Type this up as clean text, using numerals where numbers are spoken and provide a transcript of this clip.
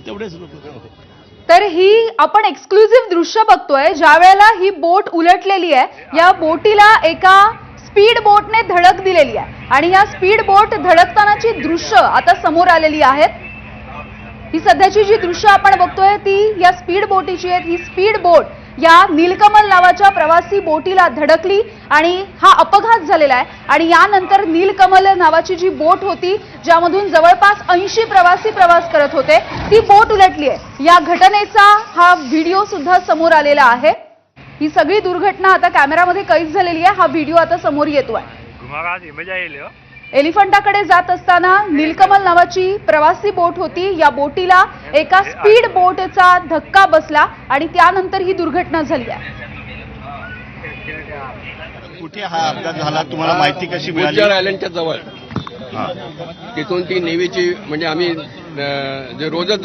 तेवढेच लोक. तर ही आपण एक्सक्लुझिव्ह दृश्य बघतोय ज्या वेळेला ही बोट उलटलेली आहे. या बोटीला एका स्पीड बोटने धडक दिलेली आहे आणि या स्पीड बोट धडकतानाची दृश्य आता समोर आलेली आहेत. ही सध्याची जी दृश्य आपण बघतोय ती या स्पीड बोटीची आहेत. ही स्पीड बोट या नीलकमल नावाच्या प्रवासी बोटीला धडकली आणि हा अपघात झालेला आहे. आणि यानंतर नीलकमल नावाची जी बोट होती ज्यामधून जवळपास 80 प्रवासी प्रवास करत होते ती बोट उलटली आहे. या घटनेचा हा व्हिडिओ सुद्धा समोर आलेला आहे. ही सगळी दुर्घटना आता कॅमेरामध्ये कैद झालेली आहे. हा व्हिडिओ आता समोर येतोय. मजा येईल. एलिफंटाकडे जात असताना नीलकमल नावाची प्रवासी बोट होती. या बोटीला एका स्पीड बोटचा धक्का बसला आणि त्यानंतर ही दुर्घटना झाली आहे. कुठे हा अपघात झाला तुम्हाला माहिती कशी मिळाली? गुजरात आयलंडच्या जवळ तिथून ती नेव्हीची म्हणजे आम्ही जे रोजच